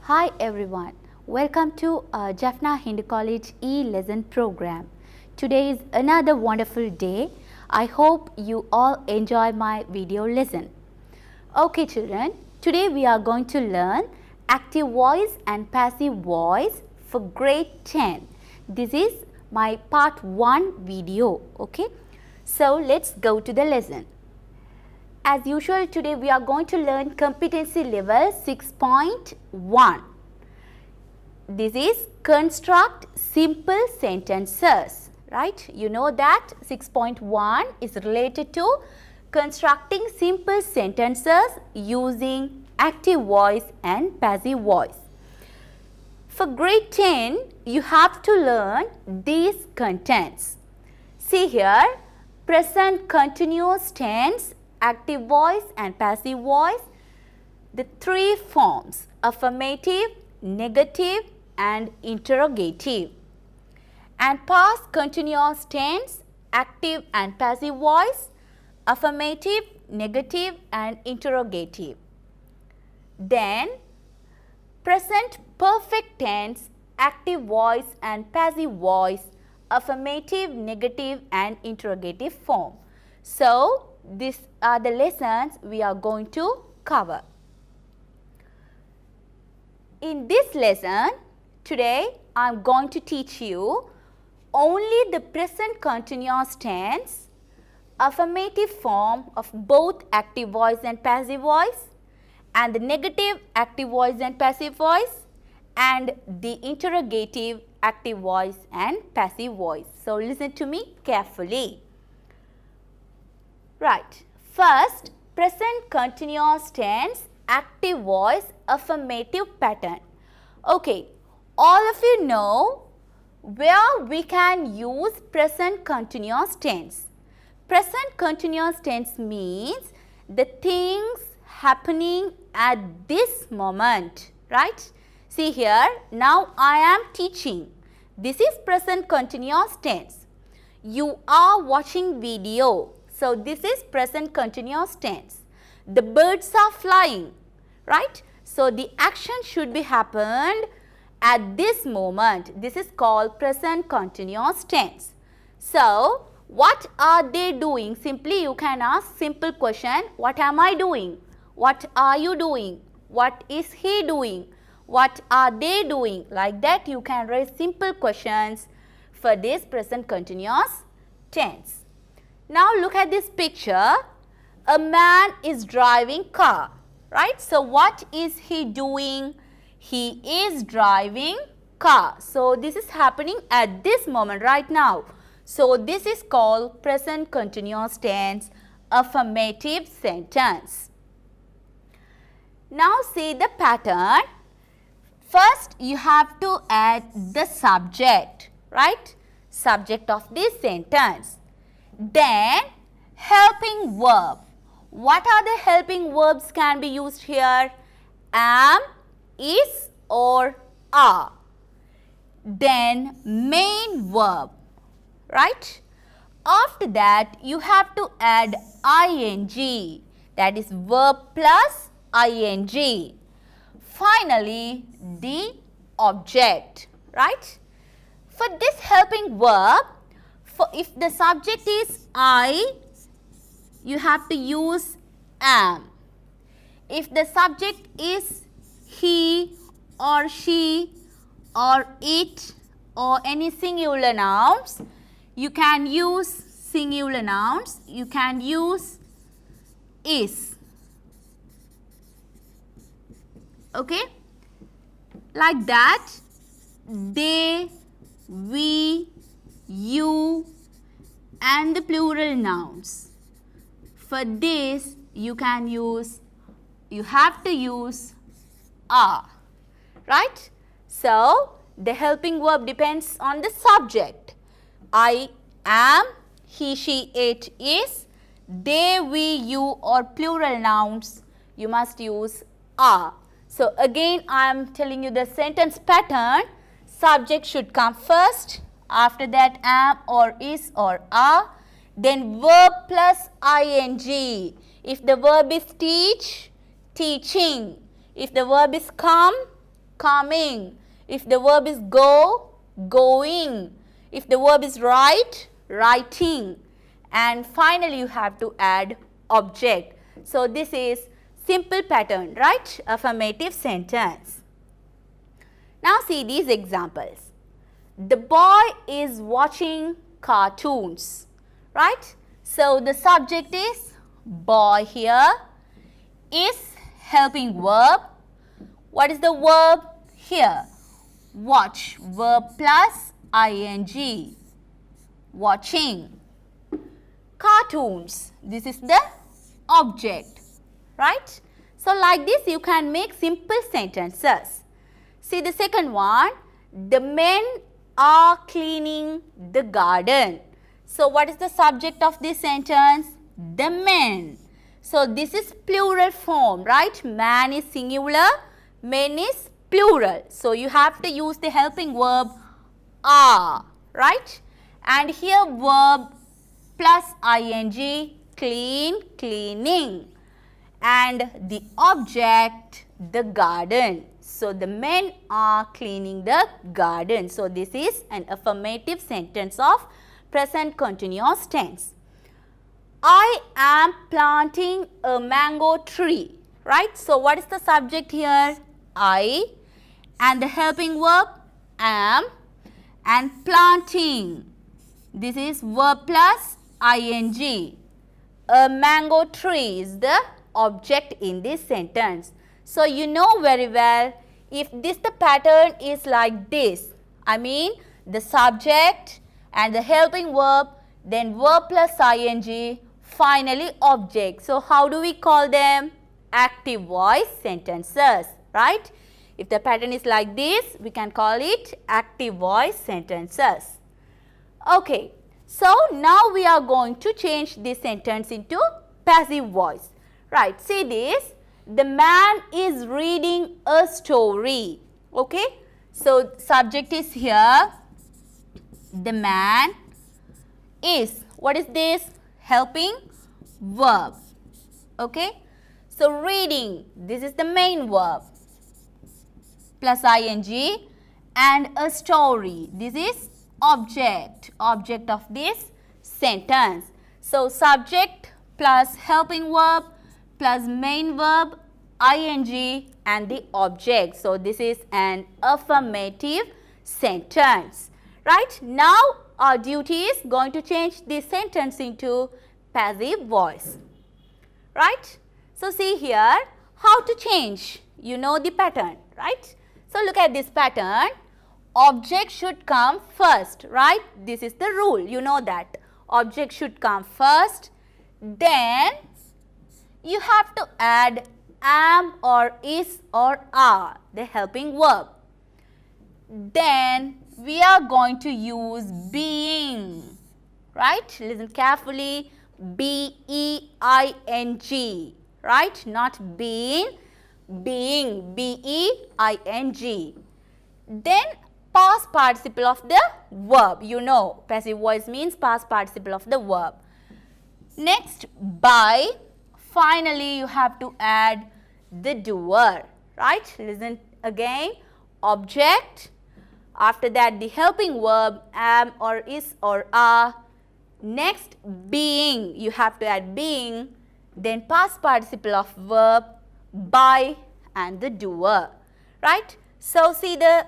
Hi everyone, welcome to Jaffna Hindu College e-lesson program. Today is another wonderful day. I hope you all enjoy my video lesson. Okay children, today we are going to learn active voice and passive voice for grade 10. This is my part 1 video, okay. So let's go to the lesson. As usual, today we are going to learn competency level 6.1. This is construct simple sentences, right? You know that 6.1 is related to constructing simple sentences using active voice and passive voice. For grade 10, you have to learn these contents. See here, present continuous tense, active voice and passive voice, the three forms: affirmative, negative and interrogative. And past continuous tense, active and passive voice, affirmative, negative and interrogative. Then present perfect tense, active voice and passive voice, affirmative, negative and interrogative form. So these are the lessons we are going to cover. In this lesson, today I am going to teach you only the present continuous tense, affirmative form of both active voice and passive voice, and the negative active voice and passive voice, and the interrogative active voice and passive voice. So listen to me carefully. Right. First, present continuous tense, active voice, affirmative pattern. Okay. All of you know where we can use present continuous tense. Present continuous tense means the things happening at this moment, right? See here, now I am teaching. This is present continuous tense. You are watching video. So this is present continuous tense. The birds are flying, right? So the action should be happened at this moment. This is called present continuous tense. So what are they doing? Simply you can ask simple question. What am I doing? What are you doing? What is he doing? What are they doing? Like that you can raise simple questions for this present continuous tense. Now look at this picture. A man is driving car, right? So what is he doing? He is driving car. So this is happening at this moment right now. So this is called present continuous tense, affirmative sentence. Now see the pattern. First you have to add the subject, right? Subject of this sentence. Then helping verb. What are the helping verbs can be used here? Am, is or are. Then main verb, right? After that you have to add ing, that is verb plus ing. Finally the object, right? For this helping verb, if the subject is I, you have to use am. If the subject is he or she or it or any singular nouns, you can use singular nouns. You can use is. Okay? Like that, they, we, you and the plural nouns. For this you have to use are, right? So the helping verb depends on the subject. I am, he, she, it, is. They, we, you or plural nouns, you must use are. So again I am telling you the sentence pattern. Subject should come first. After that am or is or are, then verb plus ing. If the verb is teach, teaching. If the verb is come, coming. If the verb is go, going. If the verb is write, writing. And finally you have to add object. So this is simple pattern, right? Affirmative sentence. Now see these examples. The boy is watching cartoons, right? So the subject is boy here, is helping verb. What is the verb here? Watch, verb plus ing, watching. Cartoons, this is the object, right? So like this you can make simple sentences. See the second one, the men are cleaning the garden. So what is the subject of this sentence? The men. So this is plural form, right? Man is singular, men is plural. So you have to use the helping verb are, right? And here verb plus ing, clean, cleaning. And the object, the garden. So the men are cleaning the garden. So this is an affirmative sentence of present continuous tense. I am planting a mango tree, right? So what is the subject here? I, and the helping verb am, and planting. This is verb plus ing. A mango tree is the object in this sentence. So you know very well, if the pattern is like this, I mean the subject and the helping verb, then verb plus ing, finally object. So how do we call them? Active voice sentences, right? If the pattern is like this, we can call it active voice sentences. Okay, so now we are going to change this sentence into passive voice. Right, see this, the man is reading a story. Okay, so subject is here, the man is, what is this? Helping verb. Okay, so reading, this is the main verb plus ing, and a story, this is object of this sentence. So subject plus helping verb plus main verb ing and the object. So this is an affirmative sentence. Right, now our duty is going to change this sentence into passive voice. Right, so see here how to change. You know the pattern, right? So look at this pattern. Object should come first, right? This is the rule, you know that. Object should come first, then you have to add am or is or are, the helping verb. Then we are going to use being, right? Listen carefully, B-E-I-N-G, right? Not being, being, B-E-I-N-G. Then past participle of the verb, you know, passive voice means past participle of the verb. Next, by, finally you have to add the doer, right? Listen again, object, after that the helping verb am or is or are. Next, being, you have to add being, then past participle of verb, by, and the doer, right? So see the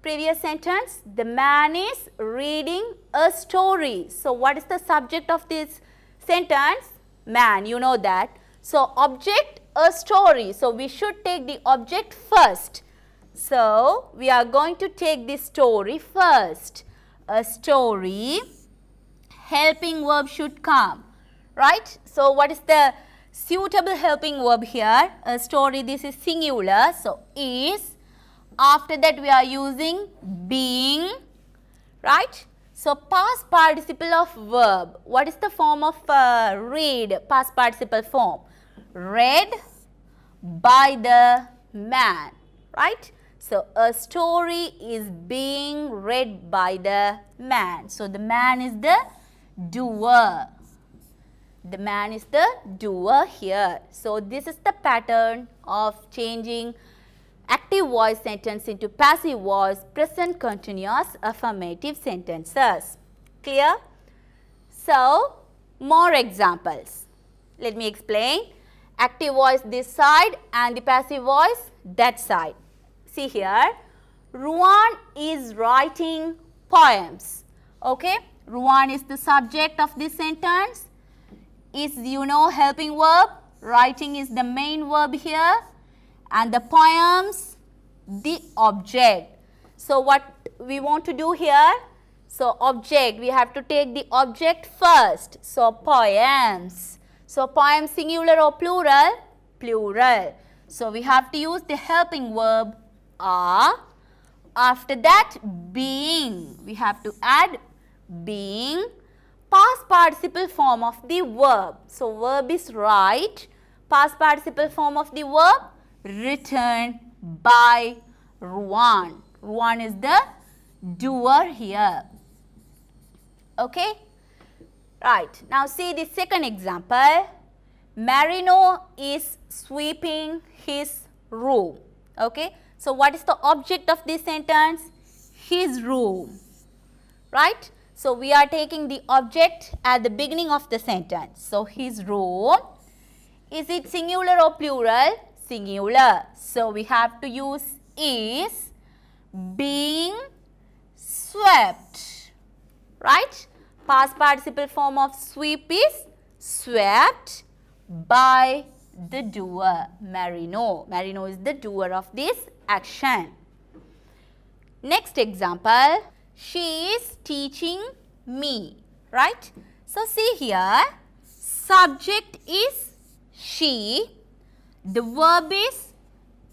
previous sentence, the man is reading a story. So what is the subject of this sentence? Man, you know that. So object, a story. So we should take the object first. So we are going to take this story first. A story, helping verb should come, right? So what is the suitable helping verb here? A story, this is singular, so is. After that we are using being, right? So past participle of verb, what is the form of read, past participle form? Read by the man, right? So a story is being read by the man. So the man is the doer. The man is the doer here. So this is the pattern of changing active voice sentence into passive voice present continuous affirmative sentences. Clear? So, more examples. Let me explain. Active voice this side and the passive voice that side. See here, Ruan is writing poems. Okay, Ruan is the subject of this sentence. Is, you know, helping verb. Writing is the main verb here. And the poems, the object. So, what we want to do here? So, object, we have to take the object first. So, poems. So, poems singular or plural? Plural. So, we have to use the helping verb are. After that, being. We have to add being. Past participle form of the verb. So, verb is write. Past participle form of the verb written by Ruan. Ruan is the doer here. Okay. Right. Now, see the second example. Marino is sweeping his room. Okay. So, what is the object of this sentence? His room. Right. So, we are taking the object at the beginning of the sentence. So, his room. Is it singular or plural? Singular. So, we have to use is being swept. Right. Past participle form of sweep is swept by the doer, Marino. Marino is the doer of this action. Next example, she is teaching me, right? So, see here, subject is she, the verb is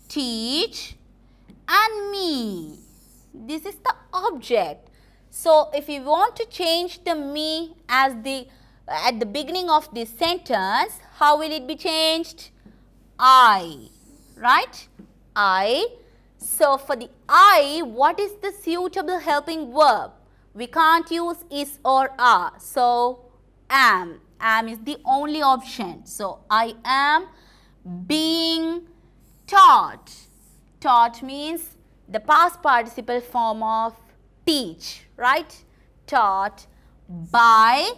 teach and me. This is the object. So, if you want to change the me as at the beginning of this sentence, how will it be changed? I, right? I. So, for the I, what is the suitable helping verb? We can't use is or are. So, am. Am is the only option. So, I am being taught. Taught means the past participle form of teach, right? Taught by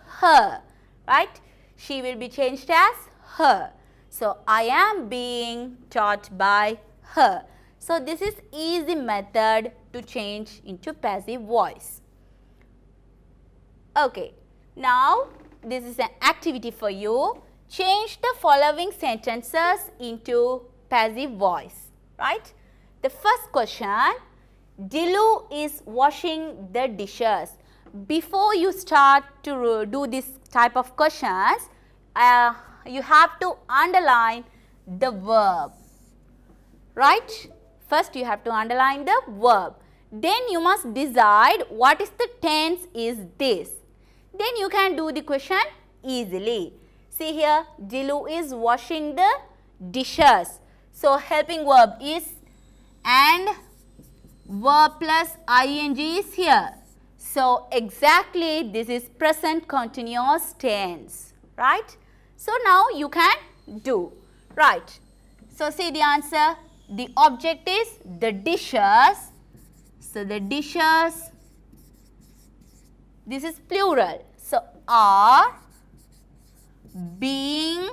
her, right? She will be changed as her. So, I am being taught by her. So, this is easy method to change into passive voice. Okay. Now, this is an activity for you. Change the following sentences into passive voice, right? The first question, Dilu is washing the dishes. Before you start to do this type of questions, you have to underline the verb, right? First, you have to underline the verb. Then you must decide what is the tense is this. Then you can do the question easily. See here, Dilu is washing the dishes. So, helping verb is and verb plus ing is here. So, exactly this is present continuous tense, right? So, now you can do, right. So, see the answer. The object is the dishes. So, the dishes, this is plural. So, are being,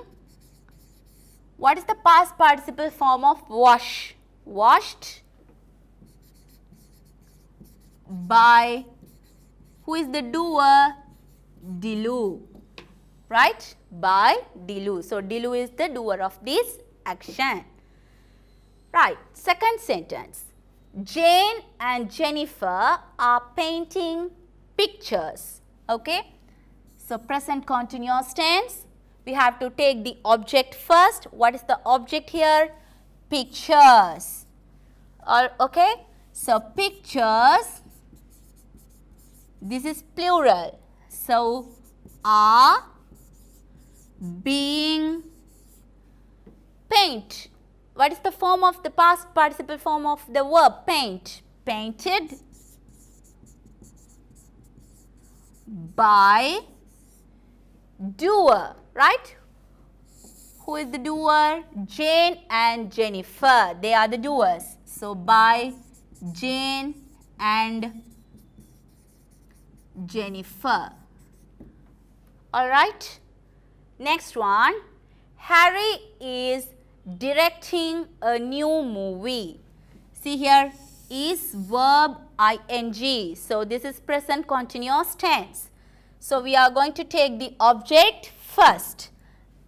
what is the past participle form of wash? Washed by, who is the doer? Dilu, right? By Dilu. So, Dilu is the doer of this action. Right. Second sentence. Jane and Jennifer are painting pictures. Okay. So, present continuous tense. We have to take the object first. What is the object here? Pictures. Okay. So, pictures, this is plural. So, are being paint. What is the form of the past participle form of the verb paint? Painted by doer, right? Who is the doer? Jane and Jennifer. They are the doers. So, by Jane and Jennifer. Alright. Next one. Harry is directing a new movie. See here, is verb ing. So, this is present continuous tense. So, we are going to take the object first.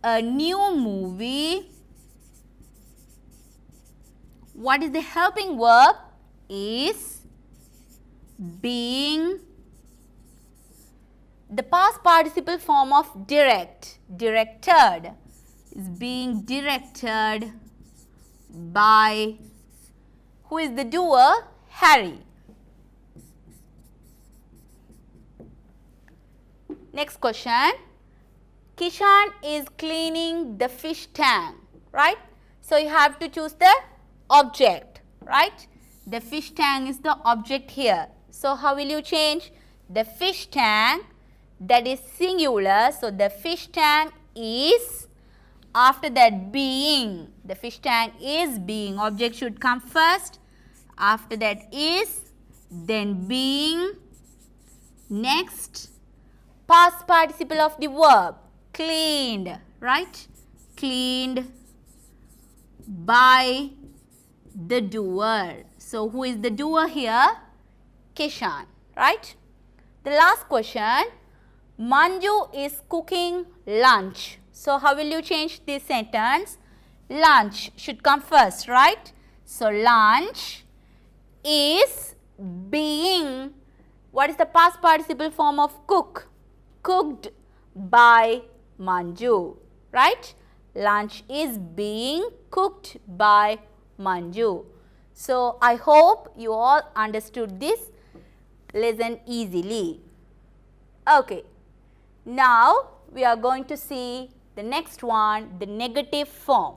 A new movie. What is the helping verb? Is being. The past participle form of direct, directed, is being directed by, who is the doer? Harry. Next question. Kishan is cleaning the fish tank, right? So, you have to choose the object, right? The fish tank is the object here. So, how will you change? The fish tank, that is singular. So, the fish tank is, after that being, the fish tank is being, object should come first, after that is, then being, next past participle of the verb, cleaned, right? Cleaned by the doer. So, who is the doer here? Kishan, right? The last question, Manju is cooking lunch. So, how will you change this sentence? Lunch should come first, right? So, lunch is being, what is the past participle form of cook? Cooked by Manju, right? Lunch is being cooked by Manju. So, I hope you all understood this lesson easily. Okay. Now, we are going to see the next one, the negative form.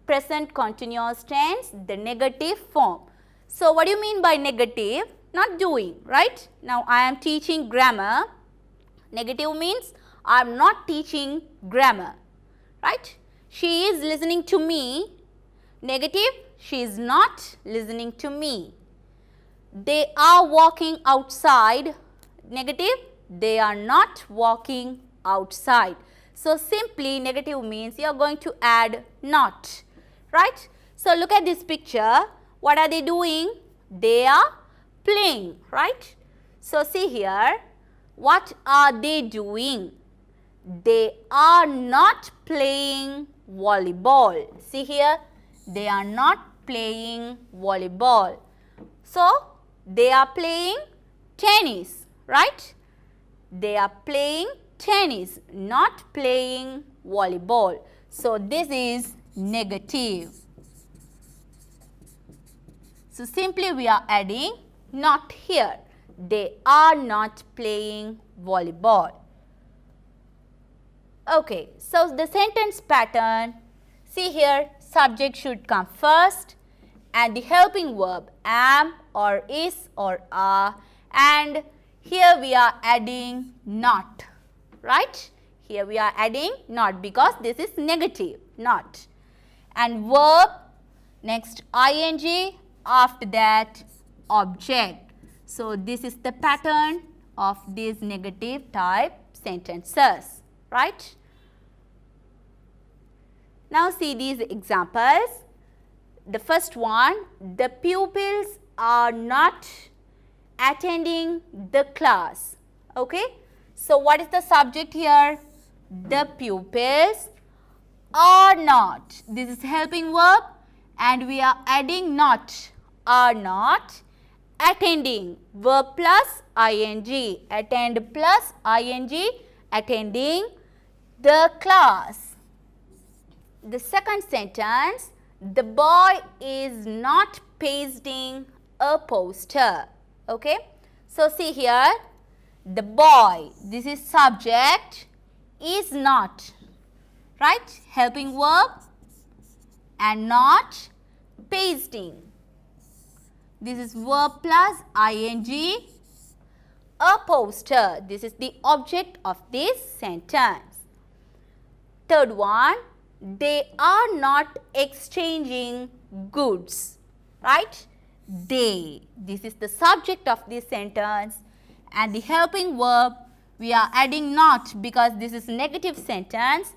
Present continuous tense, the negative form. So, what do you mean by negative? Not doing, right? Now, I am teaching grammar. Negative means I am not teaching grammar, right? She is listening to me. Negative, she is not listening to me. They are walking outside. Negative, they are not walking outside. So, simply negative means you are going to add not, right? So, look at this picture. What are they doing? They are playing, right? So, see here, what are they doing? They are not playing volleyball. See here, they are not playing volleyball. So, they are playing tennis, right? They are playing tennis, not playing volleyball. So, this is negative. So, simply we are adding not here. They are not playing volleyball. Okay, so the sentence pattern, see here, subject should come first and the helping verb am or is or are, and here we are adding not, right? Here we are adding not because this is negative, not. And verb, next ing, after that object. So, this is the pattern of these negative type sentences, right? Now, see these examples. The first one, the pupils are not attending the class. Okay. So, what is the subject here? The pupils are not. This is helping verb and we are adding not. Are not attending. Verb plus ing. Attend plus ing. Attending the class. The second sentence, the boy is not pasting a poster. Okay. So, see here, the boy, this is subject, is not, right? Helping verb and not pasting. This is verb plus ing, a poster. This is the object of this sentence. Third one, they are not exchanging goods, right? They, this is the subject of this sentence, and the helping verb we are adding not because this is negative sentence.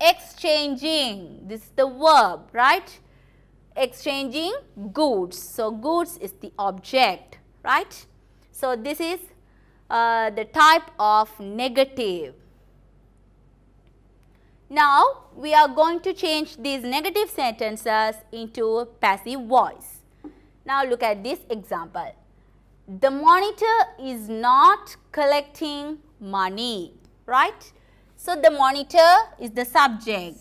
Exchanging, this is the verb, right? Exchanging goods. So, goods is the object, right? So, this is the type of negative. Now, we are going to change these negative sentences into passive voice. Now, look at this example. The monitor is not collecting money, right? So, the monitor is the subject.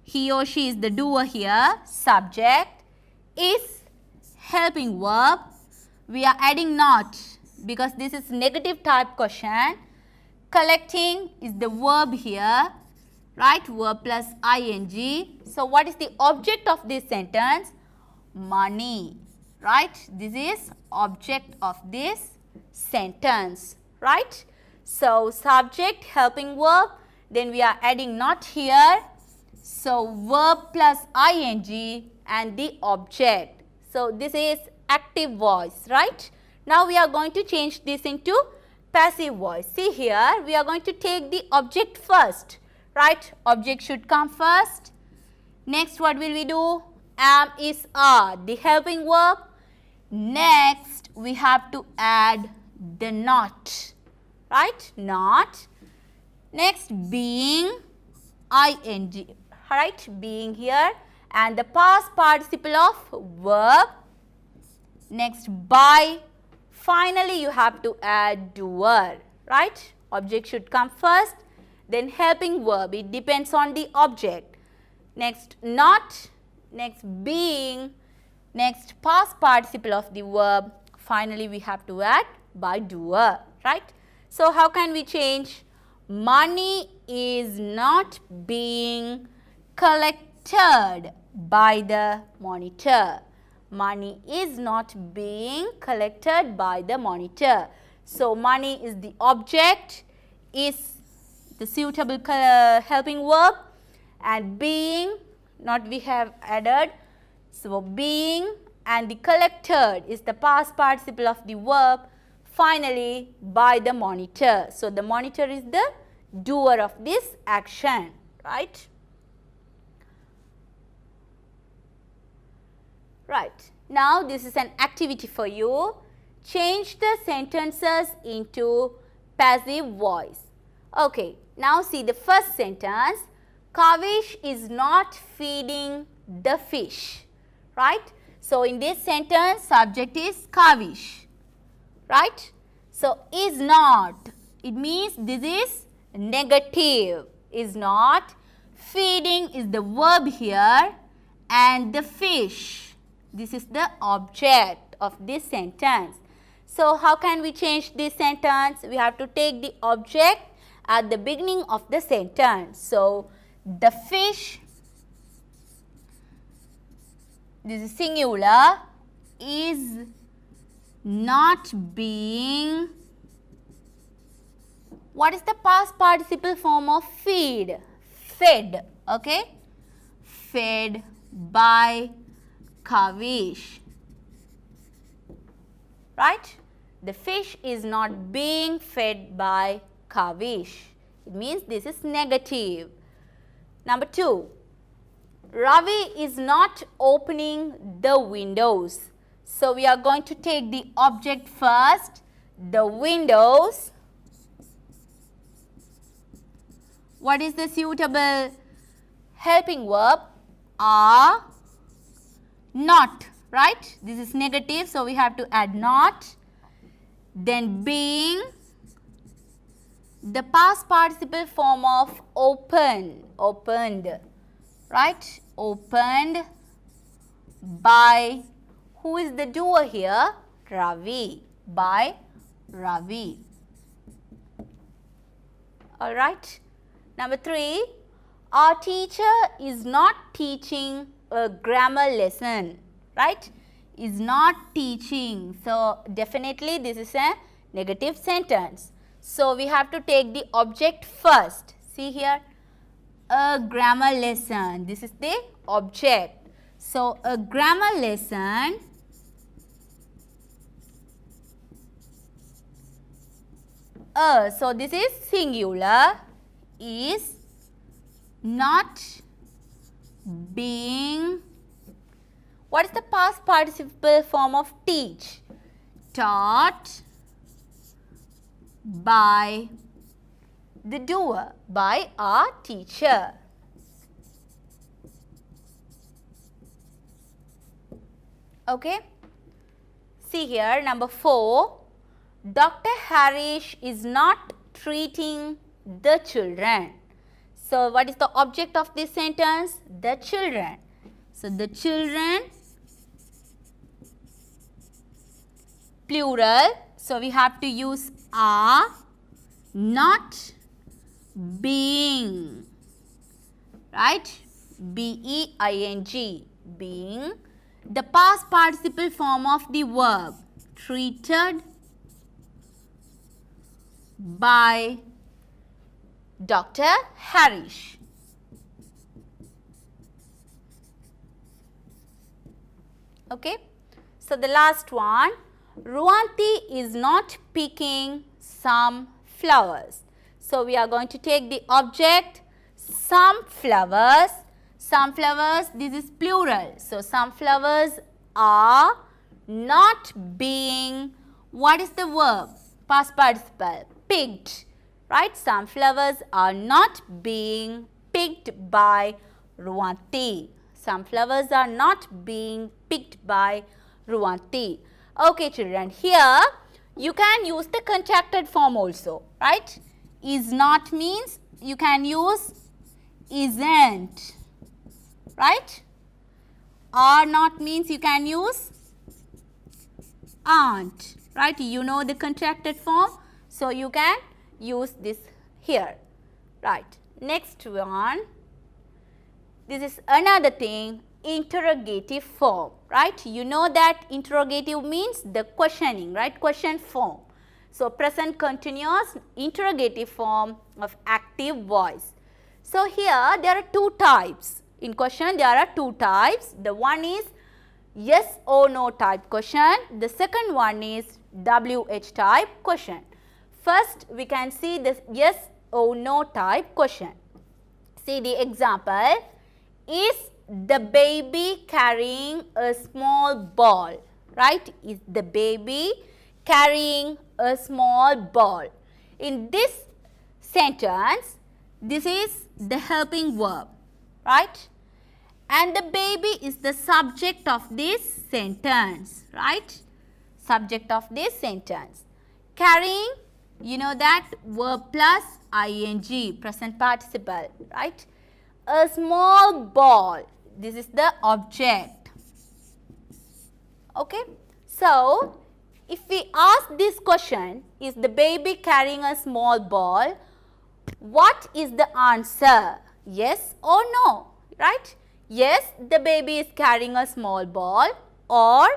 He or she is the doer here. Subject is helping verb. We are adding not because this is negative type question. Collecting is the verb here, right? Verb plus ing. So, what is the object of this sentence? Money, right? This is object of this sentence, right? So, subject, helping verb, then we are adding not here. So, verb plus ing and the object. So, this is active voice, right? Now, we are going to change this into passive voice. See here, we are going to take the object first, right? Object should come first. Next, what will we do? Am, is, are, the helping verb. Next, we have to add the not, right? Not. Next, being, ing, right? Being here, and the past participle of verb. Next, by. Finally, you have to add doer, right? Object should come first, then helping verb. It depends on the object. Next, not. Next, being. Next, past participle of the verb. Finally, we have to add by doer, right? So, how can we change? Money is not being collected by the monitor. Money is not being collected by the monitor. So, money is the object, is the suitable helping verb, and being, not we have added. So, being and the collected is the past participle of the verb. Finally, by the monitor. So, the monitor is the doer of this action, right? Right. Now, this is an activity for you. Change the sentences into passive voice. Okay. Now, see the first sentence. Kavish is not feeding the fish. Right. So, in this sentence, subject is Kavish. Right. So, is not. It means this is negative. Is not. Feeding is the verb here, and the fish. This is the object of this sentence. So, how can we change this sentence? We have to take the object at the beginning of the sentence. So, the fish, this is singular, is not being, what is the past participle form of feed? Fed, okay? Fed by Kavish, right? The fish is not being fed by Kavish. It means this is negative. Number 2, Ravi is not opening the windows. So, we are going to take the object first, the windows. What is the suitable helping verb? Are not, right? This is negative, so we have to add not. Then being, the past participle form of open, opened, right? Opened by, who is the doer here? Ravi, by Ravi. Alright. Number 3, our teacher is not teaching a grammar lesson, right? Is not teaching. So, definitely this is a negative sentence. So, we have to take the object first. See here, a grammar lesson. This is the object. So, a grammar lesson so this is singular, is not being, what is the past participle form of teach? Taught by the doer, by our teacher. Okay. See here, number 4. Dr. Harish is not treating the children. So, what is the object of this sentence? The children. So, the children, plural. So, we have to use are not being, right? B-E-I-N-G, being. The past participle form of the verb, treated by Dr. Harish. Okay. So, the last one, Ruanti is not picking some flowers. So, we are going to take the object some flowers. Some flowers, this is plural. So, some flowers are not being, what is the verb? Past participle, picked, right? Some flowers are not being picked by Ruanti. Some flowers are not being picked by Ruanti. Okay, children, here you can use the contracted form also, right? Is not means you can use isn't, right? Are not means you can use aren't, right? You know the contracted form, so you can use this here, right? Next one, this is another thing, interrogative form, right? You know that interrogative means the questioning, right? Question form. So, present continuous interrogative form of active voice. So, here there are two types. In question there are two types. The one is yes or no type question. The second one is WH type question. First, we can see this yes or no type question. See the example. Is the baby carrying a small ball? Right? Is the baby carrying a small ball? In this sentence, this is the helping verb, right? And the baby is the subject of this sentence, right? Subject of this sentence. Carrying, you know that verb plus ing, present participle, right? A small ball, this is the object. Okay. So, if we ask this question, is the baby carrying a small ball? What is the answer? Yes or no, right? Yes, the baby is carrying a small ball, or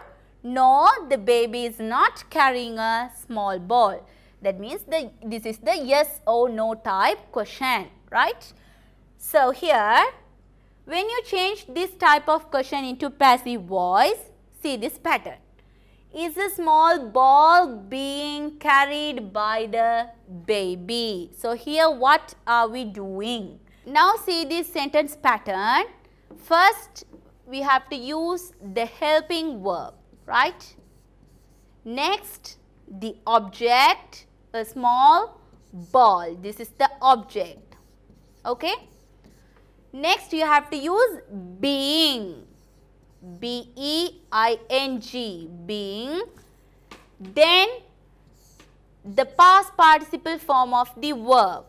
no, the baby is not carrying a small ball. That means this is the yes or no type question, right? So, here when you change this type of question into passive voice, see this pattern. Is a small ball being carried by the baby? So, here what are we doing? Now, see this sentence pattern. First, we have to use the helping verb, right? Next, the object, a small ball. This is the object. Okay? Next, you have to use being. B-E-I-N-G, being. Then, the past participle form of the verb,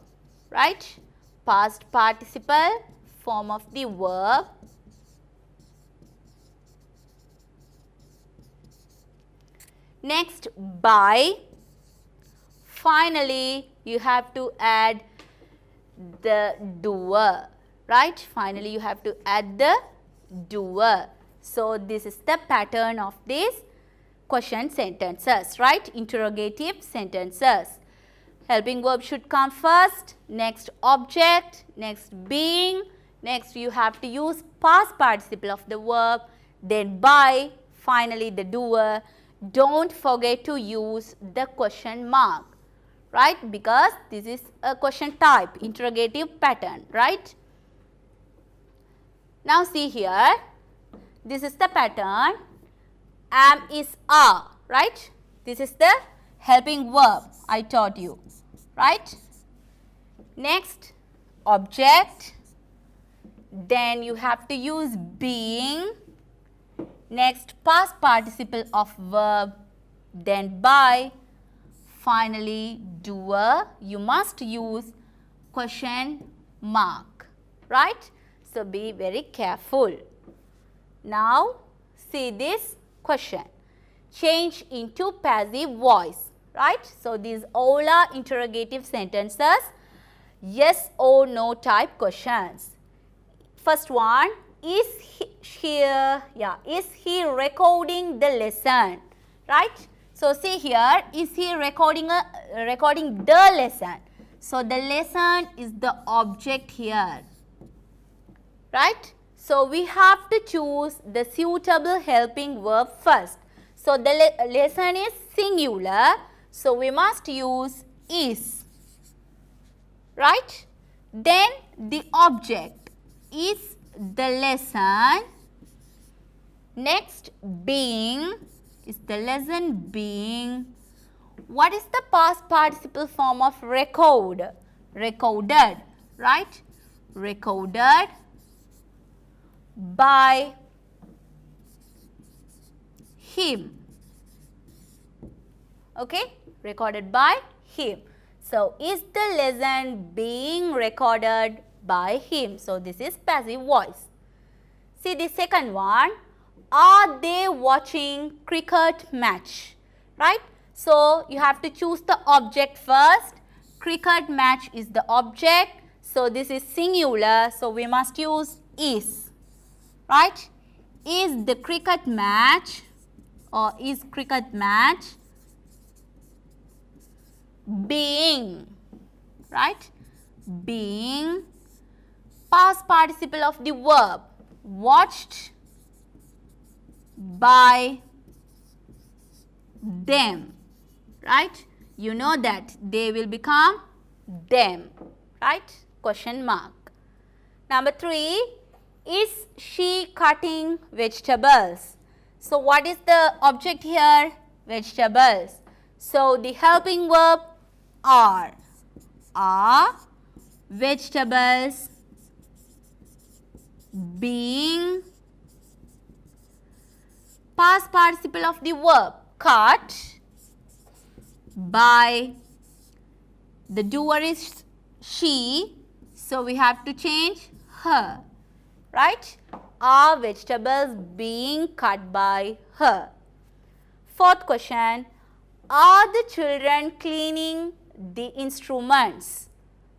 right? Past participle form of the verb. Next, by. Finally, you have to add the doer, right? Finally, you have to add the doer. So, this is the pattern of these question sentences, right? Interrogative sentences. helping verb should come first, next object, next being, next you have to use past participle of the verb, then by, finally the doer. Don't forget to use the question mark, right, because this is a question type, interrogative pattern, right. Now see here, this is the pattern, am is are, right. This is the helping verb I taught you, right. Next object, then you have to use being, next past participle of verb, then by, finally doer. You must use question mark, right. So be very careful. Now see this question, change into passive voice, right. So these all are interrogative sentences, yes or no type questions. First one, is he recording the lesson, right. So see here, is he recording the lesson. So the lesson is the object here, right. So we have to choose the suitable helping verb first. So the lesson is singular, so we must use is, right. Then the object is the lesson, next being is the lesson being. What is the past participle form of record? Recorded, right. Recorded by him, okay, recorded by him. So is the lesson being recorded by him? So this is passive voice. See the second one, are they watching cricket match, right. So you have to choose the object first, cricket match is the object, so this is singular, so we must use is, right. Is the cricket match, or is cricket match being, right, being past participle of the verb, watched by them, right. You know that they will become them, right, question mark. Number 3, is she cutting vegetables? So what is the object here? Vegetables. So the helping verb are vegetables being past participle of the verb cut by, the doer is she, so we have to change her, right. Are vegetables being cut by her? Fourth question, are the children cleaning the instruments?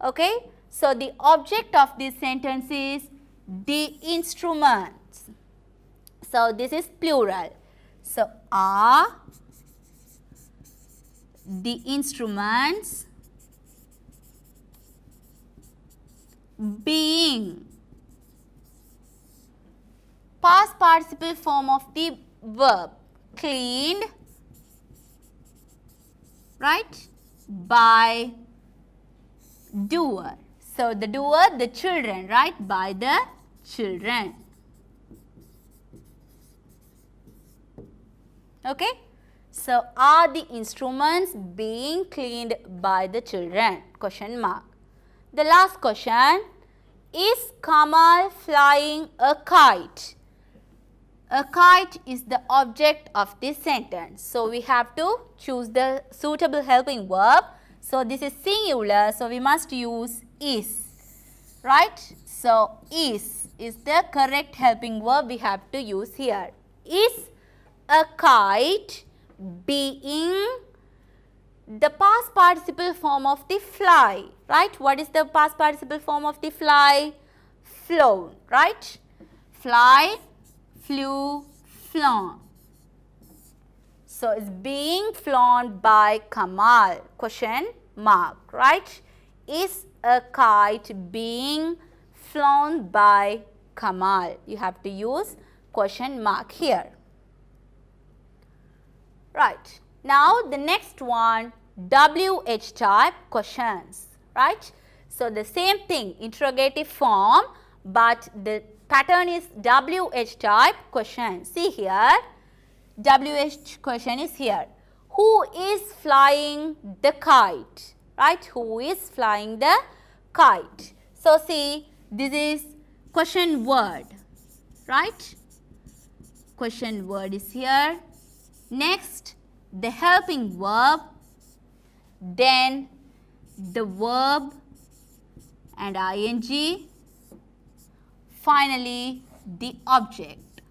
Okay, so the object of this sentence is the instruments. So this is plural. So are the instruments being past participle form of the verb cleaned, right, by doer. So the doer, the children, right, by the children. Okay. So are the instruments being cleaned by the children? Question mark. The last question, is Kamal flying a kite? A kite is the object of this sentence. So we have to choose the suitable helping verb. So this is singular, so we must use is, right. So is the correct helping verb we have to use here. Is a kite being the past participle form of the fly, right. What is the past participle form of the fly? Flown, right. Fly, flew, flown. So it's being flown by Kamal. Question mark, right? Is a kite being flown by Kamal? You have to use question mark here. Right. Now, the next one, WH type questions, right? So, the same thing, interrogative form, but the pattern is WH type question. See here, WH question is here. Who is flying the kite? Right? Who is flying the kite? So, see, this is question word, right? Question word is here. Next, the helping verb, then the verb and ing, finally the object.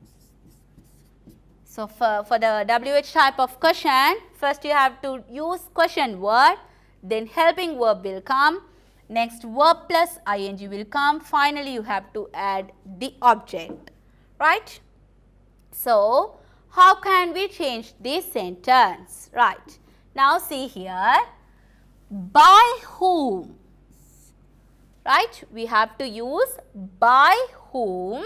So, for the WH type of question, first you have to use question word, then helping verb will come, next verb plus ing will come, finally you have to add the object, right? So, how can we change this sentence? Right. Now, see here, by whom? Right. We have to use by whom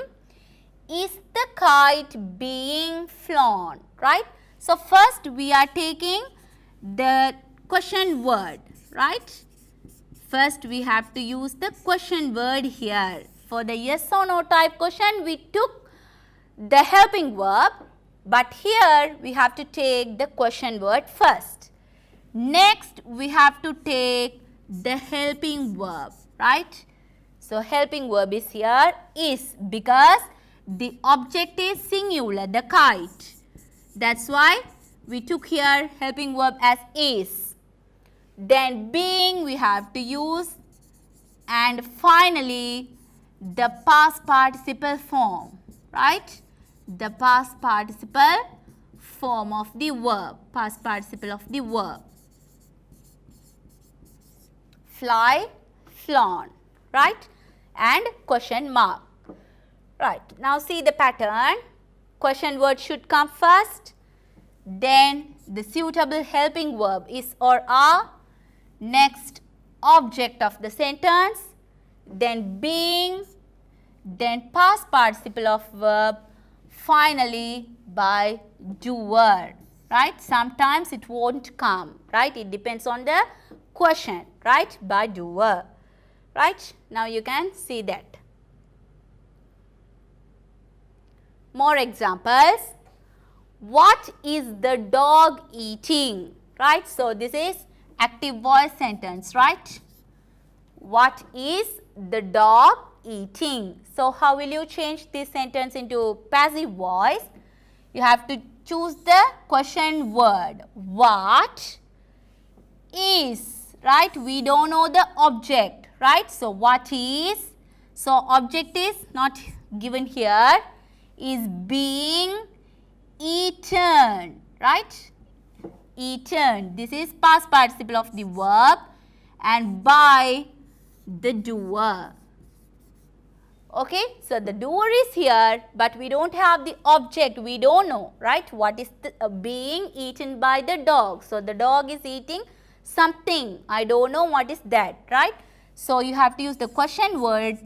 is the kite being flown? Right. So, first we are taking the question word. Right. First we have to use the question word here. For the yes or no type question, we took the helping verb. But here we have to take the question word first. Next we have to take the helping verb, right? So, helping verb is here is because the object is singular, the kite. That's why we took here helping verb as is. Then being we have to use, and finally the past participle form, right? The past participle form of the verb, past participle of the verb. Fly, flown, right? And question mark. Right. Now, see the pattern. Question word should come first. Then the suitable helping verb is or are. Next, object of the sentence. Then being. Then past participle of verb. Finally, by doer, right? Sometimes it won't come, right? It depends on the question, right? By doer, right? Now, you can see that. More examples. What is the dog eating? Right? So, this is active voice sentence, right? What is the dog eating? So, how will you change this sentence into passive voice? You have to choose the question word. What is, right? We don't know the object, right? So, what is? So, object is not given here, is being eaten, right? Eaten. This is past participle of the verb and by the doer. Okay, so the doer is here, but we don't have the object. We don't know, right? What is the, being eaten by the dog? So, the dog is eating something. I don't know what is that, right? So, you have to use the question word,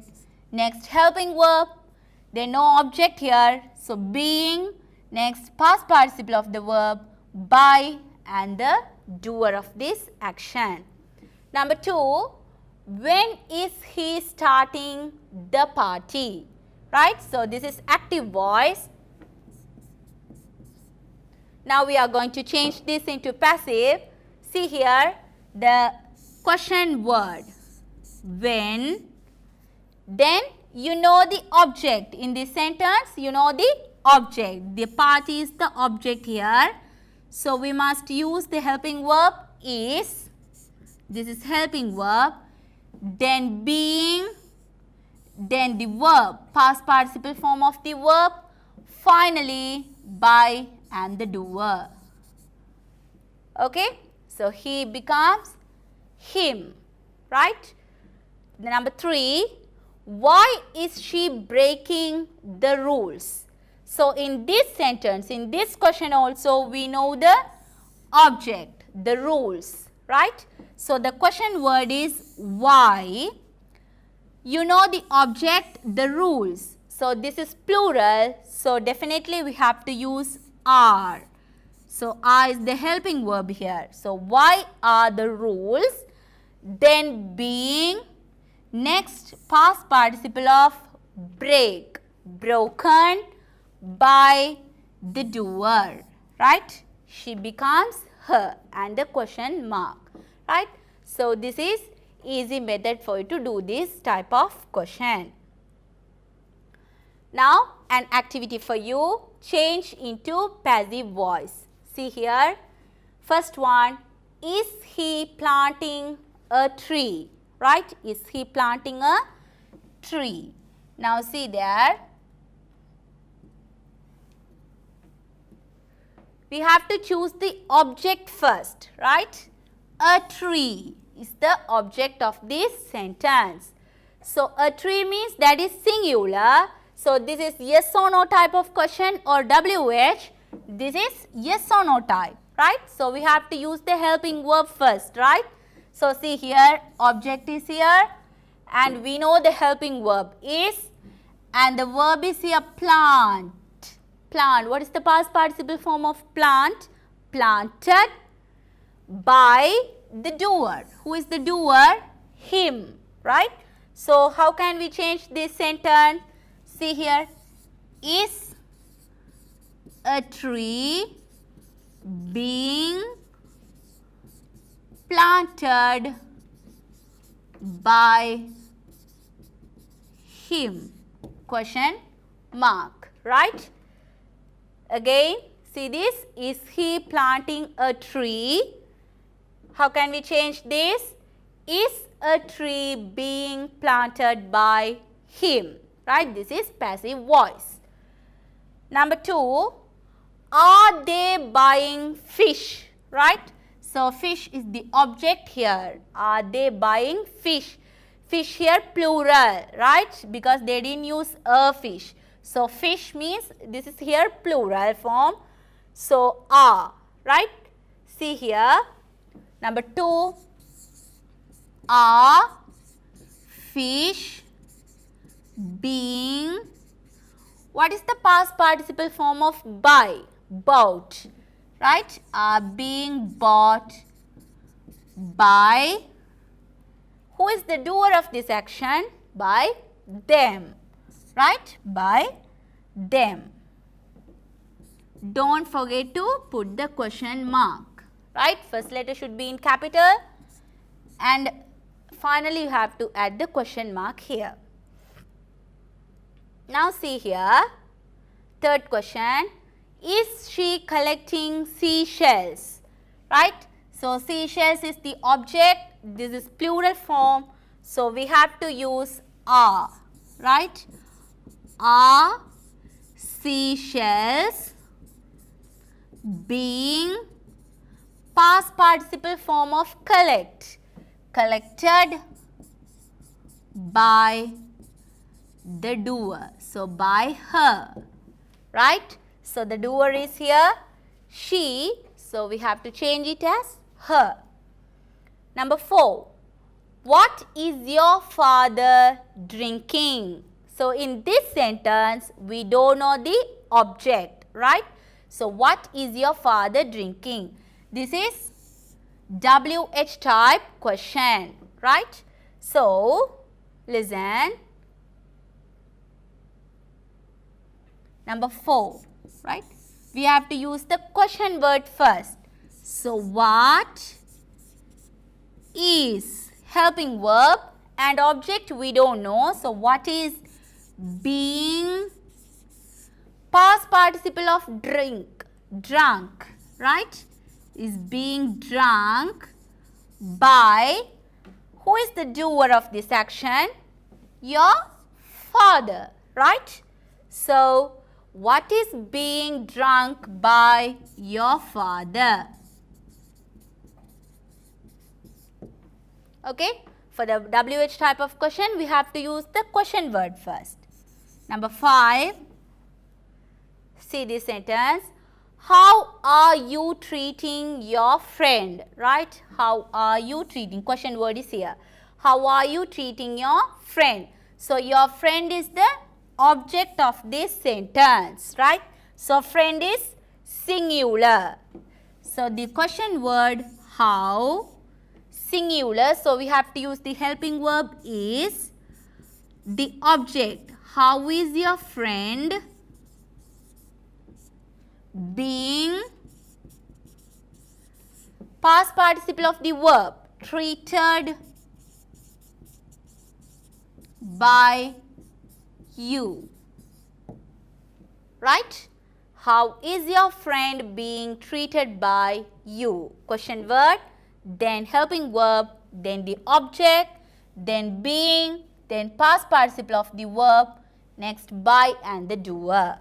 next helping verb, then no object here. So, being, next past participle of the verb, by and the doer of this action. Number 2, when is he starting the party? Right? So, this is active voice. Now, we are going to change this into passive. See here the question word when, then you know the object in this sentence, you know the object. The party is the object here. So, we must use the helping verb is, this is helping verb, then being, then the verb, past participle form of the verb, finally by and the doer. Okay? So, he becomes him, right? The number 3, why is she breaking the rules? So, in this sentence, in this question also, we know the object, the rules, right? So the question word is why. You know the object, the rules. So this is plural, so definitely we have to use are. So are is the helping verb here. So why are the rules? Then being, next past participle of break, broken by the doer, right? She becomes her and the question mark, right? So this is easy method for you to do this type of question. Now an activity for you, change into passive voice. See here, first one, is he planting a tree, right? Is he planting a tree? Now see there, we have to choose the object first, right? A tree is the object of this sentence. So a tree means that is singular. So this is yes or no type of question, or WH, this is yes or no type, right? So we have to use the helping verb first, right? So see here, object is here and we know the helping verb is, and the verb is here plant. Plant, what is the past participle form of plant? Planted by the doer. Who is the doer? Him, right? So how can we change this sentence? See here, is a tree being planted by him? Question mark, right? Again, see this, is he planting a tree? How can we change this? Is a tree being planted by him, right? This is passive voice. Number 2, are they buying fish, right? So fish is the object here. Are they buying fish? Fish here plural, right? Because they didn't use a fish. So fish means this is here plural form. So are, right? See here. Number 2, are fish being, what is the past participle form of buy? Bought, right? Are being bought by, who is the doer of this action? By them, right? By them. Don't forget to put the question mark, right? First letter should be in capital and finally you have to add the question mark here. Now see here, third question, is she collecting seashells, right? So seashells is the object, this is plural form, so we have to use are, right? Are seashells being past participle form of collect, collected by the doer, so by her, right? So the doer is here she, so we have to change it as her. Number 4, what is your father drinking? So in this sentence we don't know the object, right? So what is your father drinking? This is WH type question, right? So listen. Number 4, right? We have to use the question word first. So what is helping verb and object we don't know. So what is being past participle of drink, drunk, right? Is being drunk by, who is the doer of this action? Your father, right? So what is being drunk by your father? Okay, for the WH type of question we have to use the question word first. Number 5, see this sentence. How are you treating your friend? Right? How are you treating? Question word is here. How are you treating your friend? So, your friend is the object of this sentence, right? So, friend is singular. So, the question word how, singular. So, we have to use the helping verb is the object. How is your friend being past participle of the verb treated by you, right? How is your friend being treated by you? Question word, then helping verb, then the object, then being, then past participle of the verb, next by and the doer.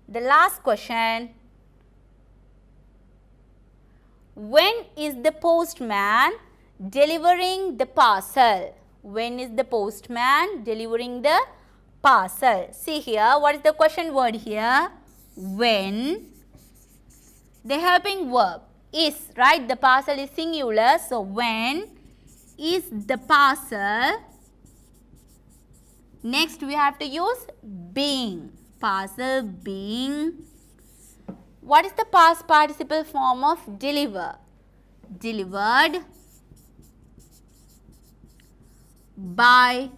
The last question, when is the postman delivering the parcel? When is the postman delivering the parcel? See here, what is the question word here? When. The helping verb is, right? The parcel is singular. So, when is the parcel? Next, we have to use being. Parcel being. What is the past participle form of deliver? Delivered by,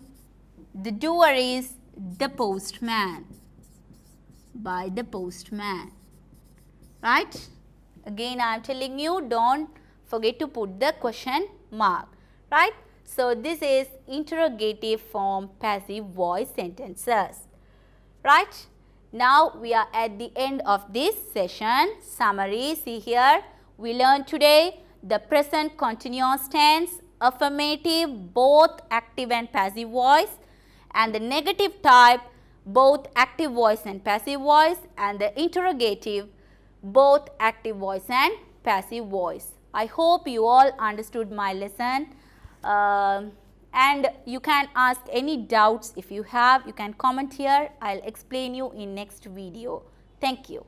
the doer is the postman. By the postman. Right? Again, I am telling you, don't forget to put the question mark. Right? So, this is interrogative form passive voice sentences. Right? Now, we are at the end of this session. Summary, see here, we learned today the present continuous tense, affirmative, both active and passive voice, and the negative type, both active voice and passive voice, and the interrogative, both active voice and passive voice. I hope you all understood my lesson. And you can ask any doubts if you have. You can comment here. I'll explain you in next video. Thank you.